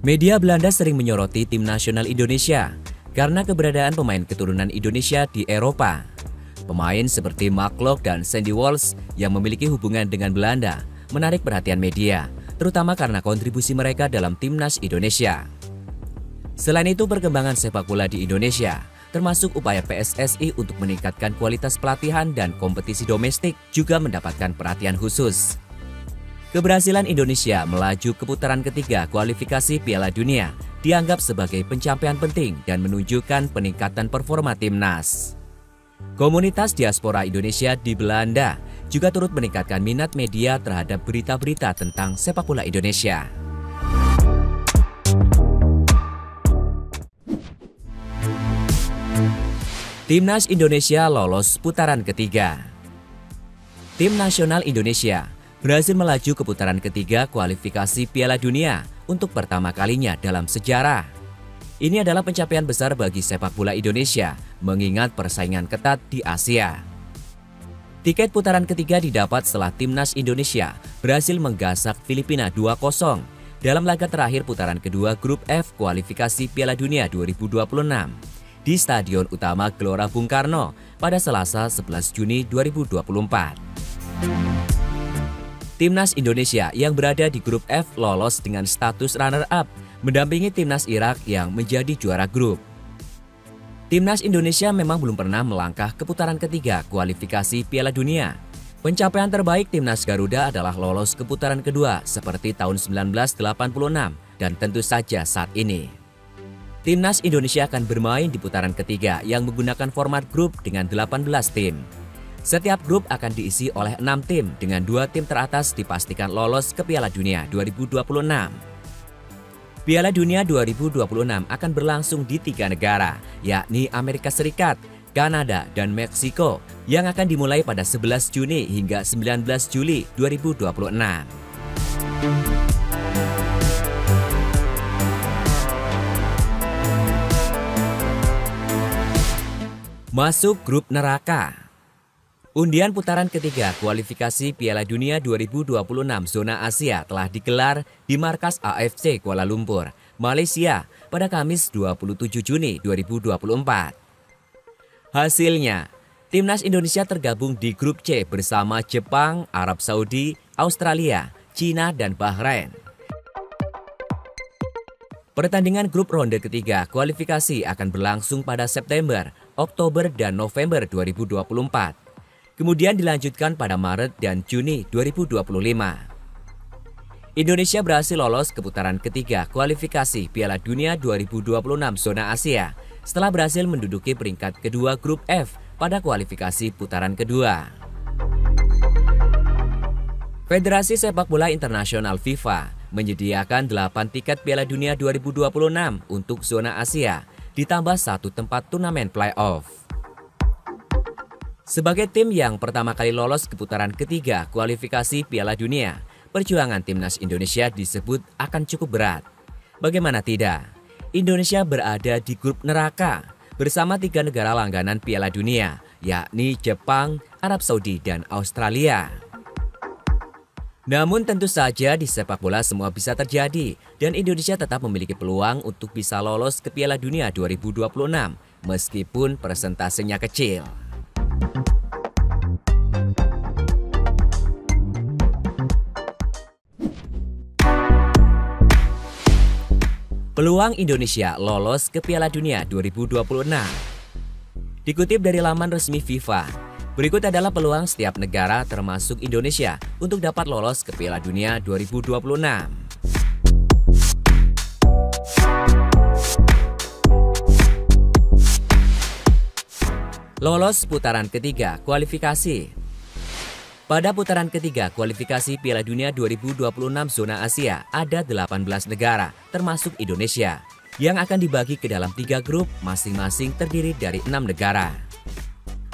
Media Belanda sering menyoroti tim nasional Indonesia karena keberadaan pemain keturunan Indonesia di Eropa. Pemain seperti Mark Klok dan Sandy Walsh yang memiliki hubungan dengan Belanda menarik perhatian media, terutama karena kontribusi mereka dalam timnas Indonesia. Selain itu, perkembangan sepak bola di Indonesia, termasuk upaya PSSI untuk meningkatkan kualitas pelatihan dan kompetisi domestik juga mendapatkan perhatian khusus. Keberhasilan Indonesia melaju ke putaran ketiga kualifikasi Piala Dunia dianggap sebagai pencapaian penting dan menunjukkan peningkatan performa timnas. Komunitas diaspora Indonesia di Belanda juga turut meningkatkan minat media terhadap berita-berita tentang sepak bola Indonesia. Timnas Indonesia lolos putaran ketiga. Tim nasional Indonesia berhasil melaju ke putaran ketiga kualifikasi Piala Dunia untuk pertama kalinya dalam sejarah. Ini adalah pencapaian besar bagi sepak bola Indonesia, mengingat persaingan ketat di Asia. Tiket putaran ketiga didapat setelah timnas Indonesia berhasil menggasak Filipina 2-0 dalam laga terakhir putaran kedua grup F kualifikasi Piala Dunia 2026 di Stadion Utama Gelora Bung Karno pada Selasa 11 Juni 2024. Timnas Indonesia yang berada di grup F lolos dengan status runner-up, mendampingi timnas Irak yang menjadi juara grup. Timnas Indonesia memang belum pernah melangkah ke putaran ketiga kualifikasi Piala Dunia. Pencapaian terbaik timnas Garuda adalah lolos ke putaran kedua seperti tahun 1986 dan tentu saja saat ini. Timnas Indonesia akan bermain di putaran ketiga yang menggunakan format grup dengan 18 tim. Setiap grup akan diisi oleh 6 tim dengan 2 tim teratas dipastikan lolos ke Piala Dunia 2026. Piala Dunia 2026 akan berlangsung di 3 negara, yakni Amerika Serikat, Kanada, dan Meksiko yang akan dimulai pada 11 Juni hingga 19 Juli 2026. Masuk grup neraka. Undian putaran ketiga kualifikasi Piala Dunia 2026 zona Asia telah digelar di markas AFC Kuala Lumpur, Malaysia pada Kamis 27 Juni 2024. Hasilnya, timnas Indonesia tergabung di grup C bersama Jepang, Arab Saudi, Australia, China, dan Bahrain. Pertandingan grup ronde ketiga kualifikasi akan berlangsung pada September, Oktober, dan November 2024. Kemudian dilanjutkan pada Maret dan Juni 2025. Indonesia berhasil lolos ke putaran ketiga kualifikasi Piala Dunia 2026 zona Asia setelah berhasil menduduki peringkat kedua grup F pada kualifikasi putaran kedua. Federasi Sepak Bola Internasional FIFA menyediakan 8 tiket Piala Dunia 2026 untuk zona Asia, ditambah 1 tempat turnamen playoff. Sebagai tim yang pertama kali lolos ke putaran ketiga kualifikasi Piala Dunia, perjuangan timnas Indonesia disebut akan cukup berat. Bagaimana tidak? Indonesia berada di grup neraka bersama 3 negara langganan Piala Dunia, yakni Jepang, Arab Saudi, dan Australia. Namun tentu saja di sepak bola semua bisa terjadi dan Indonesia tetap memiliki peluang untuk bisa lolos ke Piala Dunia 2026 meskipun persentasenya kecil. Peluang Indonesia lolos ke Piala Dunia 2026. Dikutip dari laman resmi FIFA, berikut adalah peluang setiap negara termasuk Indonesia untuk dapat lolos ke Piala Dunia 2026. Lolos putaran ketiga kualifikasi. Pada putaran ketiga kualifikasi Piala Dunia 2026 zona Asia ada 18 negara termasuk Indonesia yang akan dibagi ke dalam 3 grup masing-masing terdiri dari 6 negara.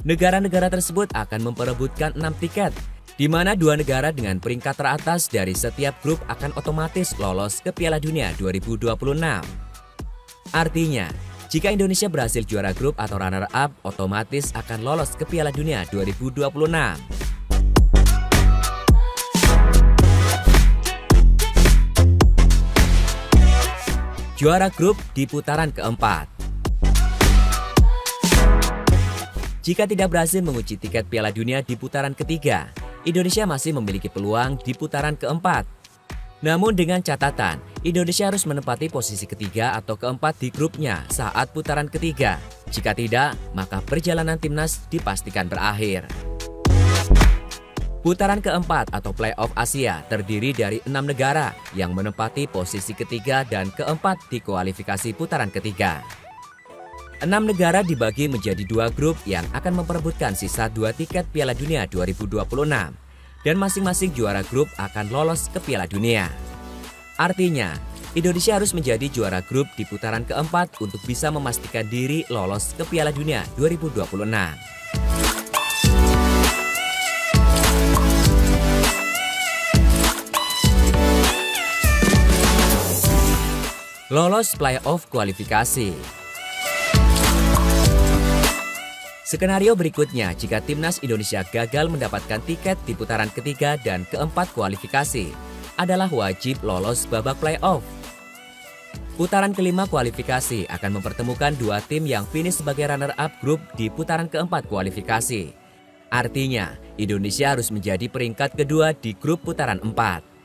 Negara-negara tersebut akan memperebutkan 6 tiket, di mana 2 negara dengan peringkat teratas dari setiap grup akan otomatis lolos ke Piala Dunia 2026. Artinya, jika Indonesia berhasil juara grup atau runner-up, otomatis akan lolos ke Piala Dunia 2026. Juara grup di putaran keempat. Jika tidak berhasil mengunci tiket Piala Dunia di putaran ketiga, Indonesia masih memiliki peluang di putaran keempat. Namun dengan catatan, Indonesia harus menempati posisi ketiga atau keempat di grupnya saat putaran ketiga. Jika tidak, maka perjalanan timnas dipastikan berakhir. Putaran keempat atau Playoff Asia terdiri dari 6 negara yang menempati posisi ketiga dan keempat di kualifikasi putaran ketiga. 6 negara dibagi menjadi 2 grup yang akan memperebutkan sisa 2 tiket Piala Dunia 2026 dan masing-masing juara grup akan lolos ke Piala Dunia. Artinya, Indonesia harus menjadi juara grup di putaran keempat untuk bisa memastikan diri lolos ke Piala Dunia 2026. Lolos playoff kualifikasi. Skenario berikutnya jika timnas Indonesia gagal mendapatkan tiket di putaran ketiga dan keempat kualifikasi adalah wajib lolos babak playoff. Putaran kelima kualifikasi akan mempertemukan 2 tim yang finish sebagai runner-up grup di putaran keempat kualifikasi. Artinya, Indonesia harus menjadi peringkat kedua di grup putaran 4.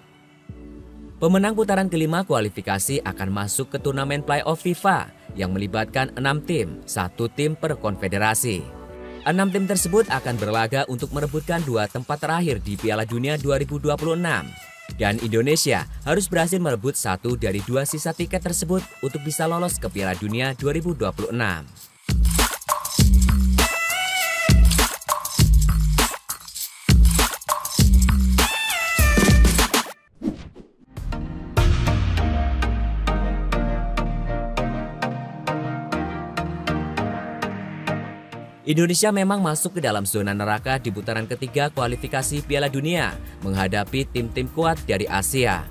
Pemenang putaran kelima kualifikasi akan masuk ke turnamen playoff FIFA yang melibatkan 6 tim, 1 tim per konfederasi. 6 tim tersebut akan berlaga untuk merebutkan 2 tempat terakhir di Piala Dunia 2026. Dan Indonesia harus berhasil merebut 1 dari 2 sisa tiket tersebut untuk bisa lolos ke Piala Dunia 2026. Indonesia memang masuk ke dalam zona neraka di putaran ketiga kualifikasi Piala Dunia menghadapi tim-tim kuat dari Asia.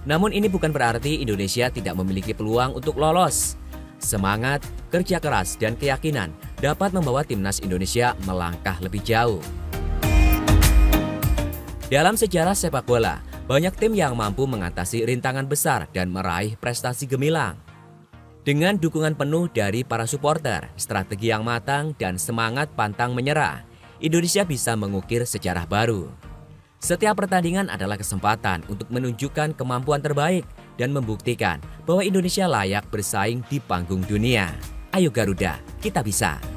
Namun ini bukan berarti Indonesia tidak memiliki peluang untuk lolos. Semangat, kerja keras, dan keyakinan dapat membawa timnas Indonesia melangkah lebih jauh. Dalam sejarah sepak bola, banyak tim yang mampu mengatasi rintangan besar dan meraih prestasi gemilang. Dengan dukungan penuh dari para supporter, strategi yang matang, dan semangat pantang menyerah, Indonesia bisa mengukir sejarah baru. Setiap pertandingan adalah kesempatan untuk menunjukkan kemampuan terbaik dan membuktikan bahwa Indonesia layak bersaing di panggung dunia. Ayo Garuda, kita bisa!